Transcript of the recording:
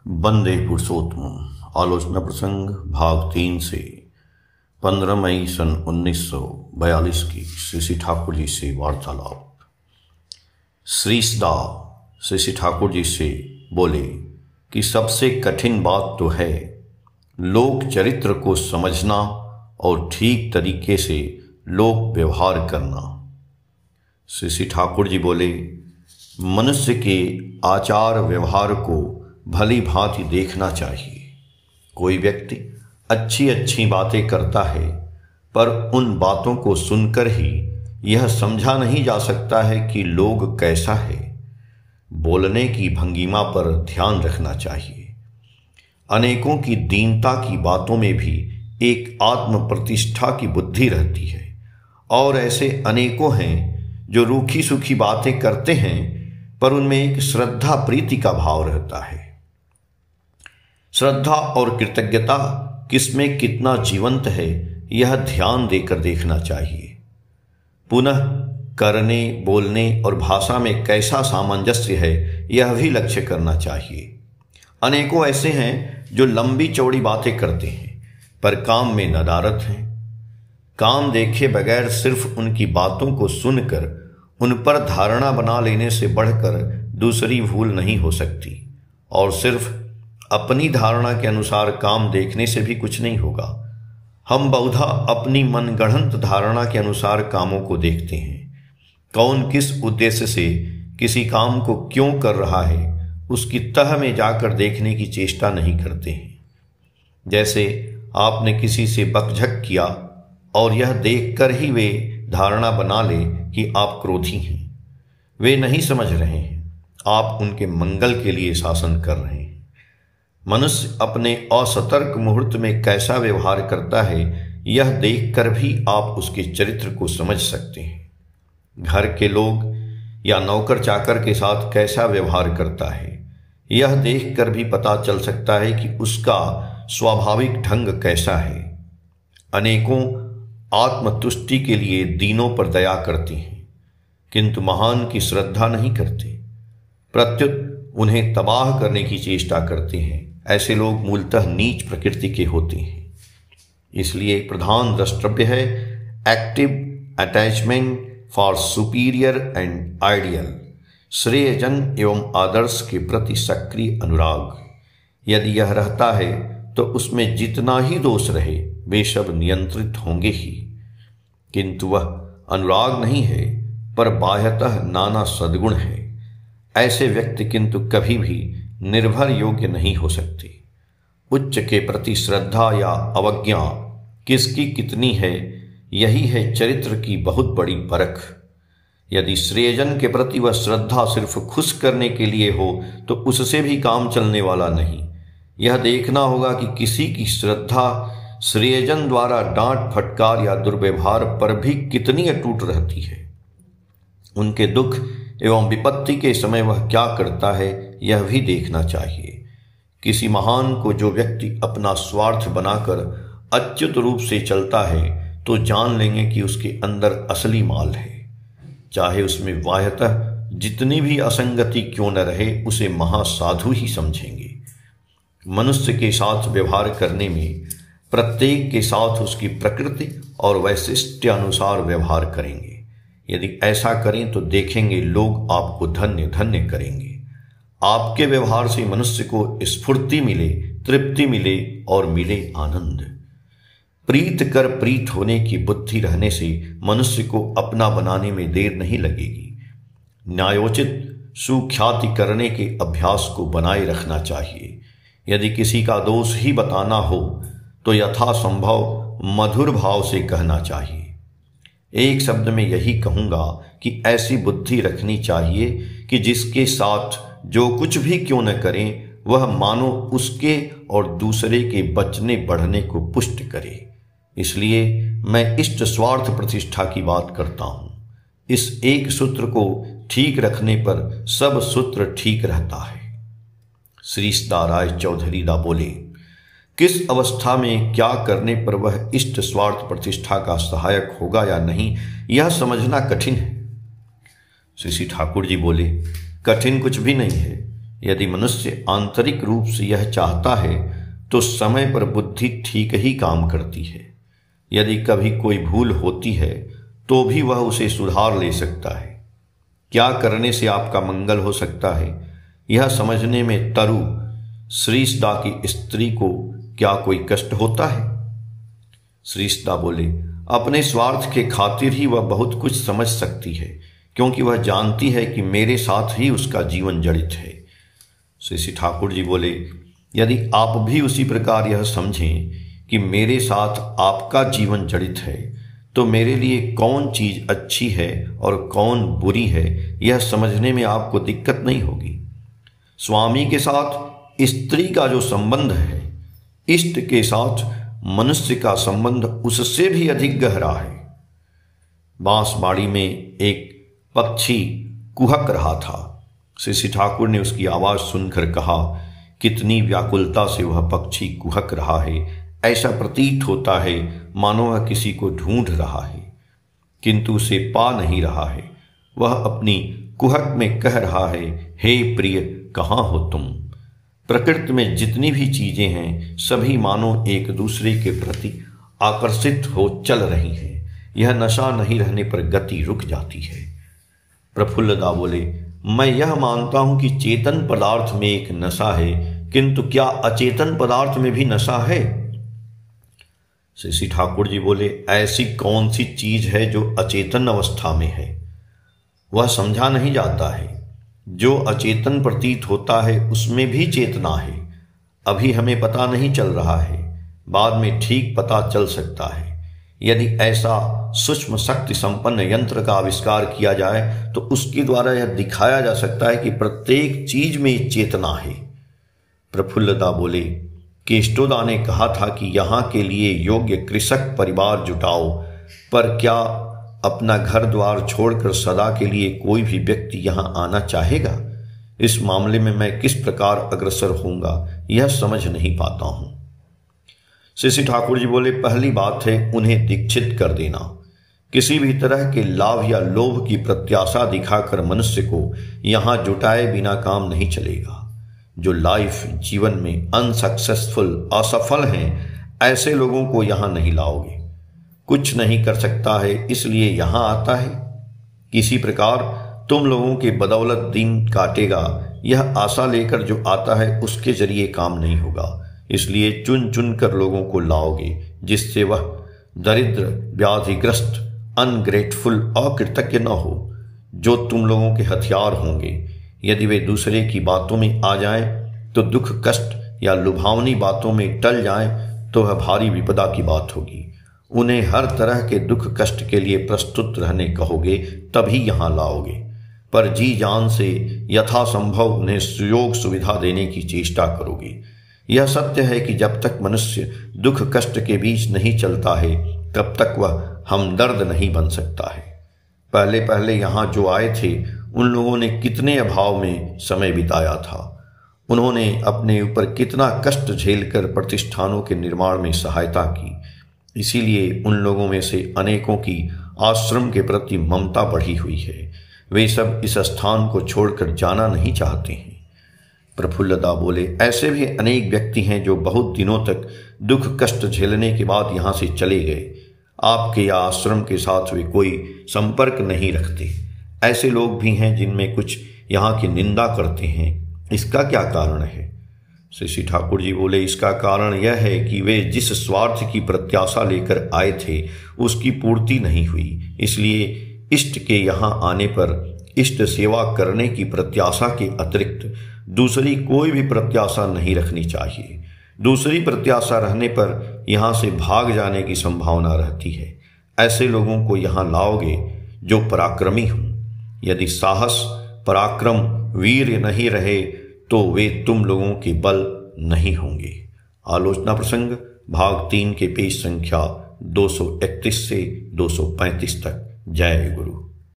वंदे पुरुषोत्तम। आलोचना प्रसंग भाग 3 से 15 मई सन 1942 की श्री ठाकुर जी से वार्तालाप। श्रीसदा श्री ठाकुर जी से बोले कि सबसे कठिन बात तो है लोक चरित्र को समझना और ठीक तरीके से लोक व्यवहार करना। श्री ठाकुर जी बोले, मनुष्य के आचार व्यवहार को भली भांति देखना चाहिए। कोई व्यक्ति अच्छी अच्छी बातें करता है, पर उन बातों को सुनकर ही यह समझा नहीं जा सकता है कि लोग कैसा है। बोलने की भंगिमा पर ध्यान रखना चाहिए। अनेकों की दीनता की बातों में भी एक आत्म प्रतिष्ठा की बुद्धि रहती है, और ऐसे अनेकों हैं जो रूखी सूखी बातें करते हैं, पर उनमें एक श्रद्धा प्रीति का भाव रहता है। श्रद्धा और कृतज्ञता किसमें कितना जीवंत है, यह ध्यान देकर देखना चाहिए। पुनः करने, बोलने और भाषा में कैसा सामंजस्य है, यह भी लक्ष्य करना चाहिए। अनेकों ऐसे हैं जो लंबी चौड़ी बातें करते हैं, पर काम में नदारत हैं। काम देखे बगैर सिर्फ उनकी बातों को सुनकर उन पर धारणा बना लेने से बढ़कर दूसरी भूल नहीं हो सकती, और सिर्फ अपनी धारणा के अनुसार काम देखने से भी कुछ नहीं होगा। हम बहुधा अपनी मनगढ़ंत धारणा के अनुसार कामों को देखते हैं। कौन किस उद्देश्य से किसी काम को क्यों कर रहा है, उसकी तह में जाकर देखने की चेष्टा नहीं करते हैं। जैसे आपने किसी से बकझक किया और यह देखकर ही वे धारणा बना ले कि आप क्रोधी हैं। वे नहीं समझ रहे हैं आप उनके मंगल के लिए शासन कर रहे हैं। मनुष्य अपने असतर्क मुहूर्त में कैसा व्यवहार करता है, यह देखकर भी आप उसके चरित्र को समझ सकते हैं। घर के लोग या नौकर चाकर के साथ कैसा व्यवहार करता है, यह देखकर भी पता चल सकता है कि उसका स्वाभाविक ढंग कैसा है। अनेकों आत्मतुष्टि के लिए दीनों पर दया करते हैं, किंतु महान की श्रद्धा नहीं करते, प्रत्युत उन्हें तबाह करने की चेष्टा करते हैं। ऐसे लोग मूलतः नीच प्रकृति के होते हैं। इसलिए प्रधान द्रष्टव्य है active attachment for superior and ideal, श्रेयजन एवं आदर्श के प्रति सक्रिय अनुराग। यदि यह रहता है तो उसमें जितना ही दोष रहे वे सब नियंत्रित होंगे ही, किंतु वह अनुराग नहीं है, पर बाह्यतः नाना सद्गुण है। ऐसे व्यक्ति किंतु कभी भी निर्भर योग्य नहीं हो सकते। उच्च के प्रति श्रद्धा या अवज्ञा किसकी कितनी है, यही है चरित्र की बहुत बड़ी परख। यदि श्रेयजन के प्रति वह श्रद्धा सिर्फ खुश करने के लिए हो तो उससे भी काम चलने वाला नहीं। यह देखना होगा कि किसी की श्रद्धा श्रेयजन द्वारा डांट फटकार या दुर्व्यवहार पर भी कितनी अटूट रहती है। उनके दुख एवं विपत्ति के समय वह क्या करता है, यह भी देखना चाहिए। किसी महान को जो व्यक्ति अपना स्वार्थ बनाकर अच्युत रूप से चलता है, तो जान लेंगे कि उसके अंदर असली माल है। चाहे उसमें बाह्यतः जितनी भी असंगति क्यों न रहे, उसे महासाधु ही समझेंगे। मनुष्य के साथ व्यवहार करने में प्रत्येक के साथ उसकी प्रकृति और वैशिष्ट्य अनुसार व्यवहार करेंगे। यदि ऐसा करें तो देखेंगे लोग आपको धन्य धन्य करेंगे। आपके व्यवहार से मनुष्य को स्फूर्ति मिले, तृप्ति मिले और मिले आनंद। प्रीत कर प्रीत होने की बुद्धि रहने से मनुष्य को अपना बनाने में देर नहीं लगेगी। न्यायोचित सुख्याति करने के अभ्यास को बनाए रखना चाहिए। यदि किसी का दोष ही बताना हो तो यथासंभव मधुर भाव से कहना चाहिए। एक शब्द में यही कहूंगा कि ऐसी बुद्धि रखनी चाहिए कि जिसके साथ जो कुछ भी क्यों न करें, वह मानो उसके और दूसरे के बचने बढ़ने को पुष्ट करे। इसलिए मैं इष्ट स्वार्थ प्रतिष्ठा की बात करता हूं। इस एक सूत्र को ठीक रखने पर सब सूत्र ठीक रहता है। श्री सीताराय चौधरी दा बोले, किस अवस्था में क्या करने पर वह इष्ट स्वार्थ प्रतिष्ठा का सहायक होगा या नहीं, यह समझना कठिन है। श्री ठाकुर जी बोले, कठिन कुछ भी नहीं है। यदि मनुष्य आंतरिक रूप से यह चाहता है तो समय पर बुद्धि ठीक ही काम करती है। यदि कभी कोई भूल होती है तो भी वह उसे सुधार ले सकता है। क्या करने से आपका मंगल हो सकता है, यह समझने में तरु श्रीसदा की स्त्री को क्या कोई कष्ट होता है? श्रीसदा बोले, अपने स्वार्थ के खातिर ही वह बहुत कुछ समझ सकती है, क्योंकि वह जानती है कि मेरे साथ ही उसका जीवन जड़ित है। श्री ठाकुर जी बोले, यदि आप भी उसी प्रकार यह समझें कि मेरे साथ आपका जीवन जड़ित है, तो मेरे लिए कौन चीज अच्छी है और कौन बुरी है, यह समझने में आपको दिक्कत नहीं होगी। स्वामी के साथ स्त्री का जो संबंध है, इष्ट के साथ मनुष्य का संबंध उससे भी अधिक गहरा है। बांसबाड़ी में एक पक्षी कुहक रहा था। श्री ठाकुर ने उसकी आवाज सुनकर कहा, कितनी व्याकुलता से वह पक्षी कुहक रहा है। ऐसा प्रतीत होता है मानो वह किसी को ढूंढ रहा है, किंतु उसे पा नहीं रहा है। वह अपनी कुहक में कह रहा है, हे प्रिय, कहाँ हो तुम? प्रकृति में जितनी भी चीजें हैं, सभी मानो एक दूसरे के प्रति आकर्षित हो चल रही हैं। यह नशा नहीं रहने पर गति रुक जाती है। प्रफुल्लदा बोले, मैं यह मानता हूं कि चेतन पदार्थ में एक नशा है, किंतु क्या अचेतन पदार्थ में भी नशा है? श्री ठाकुर जी बोले, ऐसी कौन सी चीज है जो अचेतन अवस्था में है? वह समझा नहीं जाता है। जो अचेतन प्रतीत होता है उसमें भी चेतना है। अभी हमें पता नहीं चल रहा है, बाद में ठीक पता चल सकता है। यदि ऐसा सूक्ष्म शक्ति संपन्न यंत्र का आविष्कार किया जाए तो उसके द्वारा यह दिखाया जा सकता है कि प्रत्येक चीज में चेतना है। प्रफुल्लदा बोले, केष्टोदा ने कहा था कि यहाँ के लिए योग्य कृषक परिवार जुटाओ, पर क्या अपना घर द्वार छोड़कर सदा के लिए कोई भी व्यक्ति यहाँ आना चाहेगा? इस मामले में मैं किस प्रकार अग्रसर होऊंगा, यह समझ नहीं पाता हूं। श्री ठाकुर जी बोले, पहली बात है उन्हें दीक्षित कर देना। किसी भी तरह के लाभ या लोभ की प्रत्याशा दिखाकर मनुष्य को यहाँ जुटाए बिना काम नहीं चलेगा। जो लाइफ जीवन में अनसक्सेसफुल, असफल हैं, ऐसे लोगों को यहाँ नहीं लाओगे। कुछ नहीं कर सकता है इसलिए यहाँ आता है। किसी प्रकार तुम लोगों के बदौलत दिन काटेगा, यह आशा लेकर जो आता है उसके जरिए काम नहीं होगा। इसलिए चुन चुन कर लोगों को लाओगे, जिससे वह दरिद्र, व्याधिग्रस्त, अनग्रेटफुल, अकृतज्ञ न हो, जो तुम लोगों के हथियार होंगे। यदि वे दूसरे की बातों में आ जाएं तो दुख, कष्ट या लुभावनी बातों में टल जाएं तो वह भारी विपदा की बात होगी। उन्हें हर तरह के दुख कष्ट के लिए प्रस्तुत रहने कहोगे, तभी यहाँ लाओगे। पर जी जान से यथासंभव उन्हें सुयोग सुविधा देने की चेष्टा करोगे। यह सत्य है कि जब तक मनुष्य दुख कष्ट के बीच नहीं चलता है, तब तक वह हमदर्द नहीं बन सकता है। पहले पहले यहाँ जो आए थे, उन लोगों ने कितने अभाव में समय बिताया था। उन्होंने अपने ऊपर कितना कष्ट झेलकर प्रतिष्ठानों के निर्माण में सहायता की। इसीलिए उन लोगों में से अनेकों की आश्रम के प्रति ममता बढ़ी हुई है। वे सब इस स्थान को छोड़कर जाना नहीं चाहते हैं। प्रफुल्लदा बोले, ऐसे भी अनेक व्यक्ति हैं जो बहुत दिनों तक दुख कष्ट झेलने के बाद यहाँ से चले गए। आपके या आश्रम के साथ वे कोई संपर्क नहीं रखते। ऐसे लोग भी हैं जिनमें कुछ यहाँ की निंदा करते हैं। इसका क्या कारण है? श्री ठाकुर जी बोले, इसका कारण यह है कि वे जिस स्वार्थ की प्रत्याशा लेकर आए थे उसकी पूर्ति नहीं हुई। इसलिए इष्ट के यहाँ आने पर इष्ट सेवा करने की प्रत्याशा के अतिरिक्त दूसरी कोई भी प्रत्याशा नहीं रखनी चाहिए। दूसरी प्रत्याशा रहने पर यहाँ से भाग जाने की संभावना रहती है। ऐसे लोगों को यहाँ लाओगे जो पराक्रमी हों। यदि साहस, पराक्रम, वीर्य नहीं रहे तो वे तुम लोगों के बल नहीं होंगे। आलोचना प्रसंग भाग 3 के पेज संख्या 231 से 235 तक। जय गुरु।